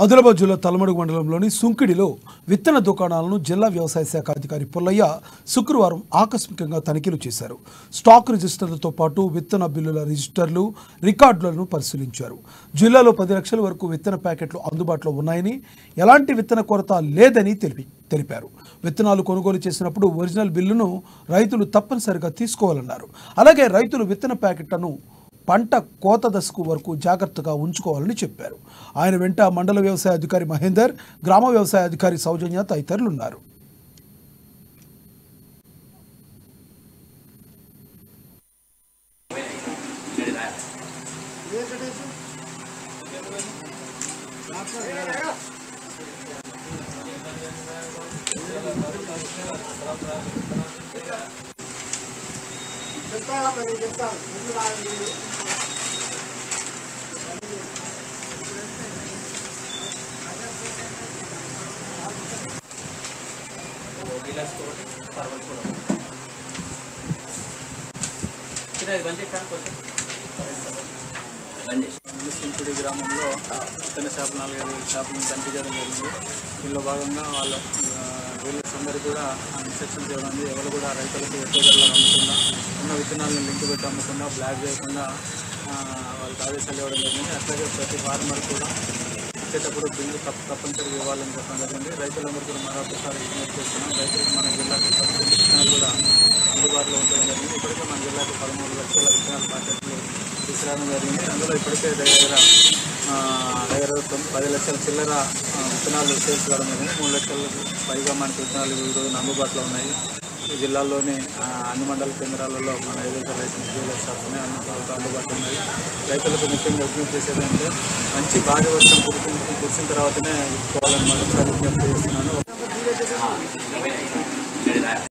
ఆదిలాబాద్ జిల్లా తలమడుగు మండలంలోని సుంకిడిలో విత్తన దుకాణాలను జిల్లా వ్యవసాయ శాఖ అధికారి పుల్లయ్య శుక్రవారం ఆకస్మికంగా తనిఖీలు చేశారు. స్టాక్ రిజిస్టర్లతో పాటు విత్తన బిల్లుల రిజిస్టర్లు, రికార్డులను పరిశీలించారు. జిల్లాలో 10 లక్షల వరకు విత్తన ప్యాకెట్లు అందుబాటులో ఉన్నాయని, ఎలాంటి విత్తన కొరత లేదని తెలిపారు. విత్తనాలు కొనుగోలు చేసినప్పుడు ఒరిజినల్ బిల్లును రైతులు తప్పనిసరిగా తీసుకోవాలన్నారు. అలాగే రైతులు విత్తన ప్యాకెట్లను పంట కోత దశకు వరకు జాగ్రత్తగా ఉంచుకోవాలని చెప్పారు. ఆయన వెంట మండల వ్యవసాయ అధికారి మహేందర్, గ్రామ వ్యవసాయ అధికారి సౌజన్య తదితరులు ఉన్నారు. సింపుడి గ్రామంలో విత్తన షాపులు 4-5 షాపులను తనిఖీ చేయడం జరిగింది. దీనిలో భాగంగా వాళ్ళ డీలర్స్ అందరూ కూడా ఇన్స్ట్రక్షన్ చేయడం, ఎవరు కూడా రైతులకు ఎక్కువ ధరలు అమ్మకుండా, ఉన్న విత్తనాలను లింక్ పెట్టి అమ్మకుండా, బ్లాక్ చేయకుండా వాళ్ళకి ఆదేశాలు ఇవ్వడం జరిగింది. అట్లాగే ప్రతి ఫార్మర్ కూడా ఇచ్చేటప్పుడు బిల్లు తప్పనిసరిగా ఇవ్వాలని చెప్పడం జరిగింది. రైతులందరూ కూడా మరొకసారి విజ్ఞప్తి చేస్తున్నాం. రైతులకు మన జిల్లాకు 10 విత్తనాలు కూడా అందుబాటులో ఉండడం జరిగింది. ఇప్పటికే మన జిల్లాకు 13 లక్షల విత్తనాల ప్యాకెట్లు తీసుకురావడం జరిగింది. అందులో ఇప్పటికే దగ్గర 10 లక్షల చిల్లర విత్తనాలు సేల్స్ కావడం జరిగింది. 3 లక్షలకు పైగా మనకి విత్తనాలు ఈ రోజున అందుబాటులో ఉన్నాయి. ఈ జిల్లాలోని అన్ని మండల కేంద్రాలలో మన ఏదైతే రైతు డీలర్ షాప్స్ ఉన్నాయి, అన్ని చోట్ల అందుబాటులో ఉన్నాయి. రైతులకు ముఖ్యంగా విజ్ఞప్తి చేసేది అంటే మంచి భారీ వర్షం కురిసిన తర్వాతనే ఇచ్చుకోవాలని మరొకసారి విజ్ఞప్తి చేస్తున్నాను.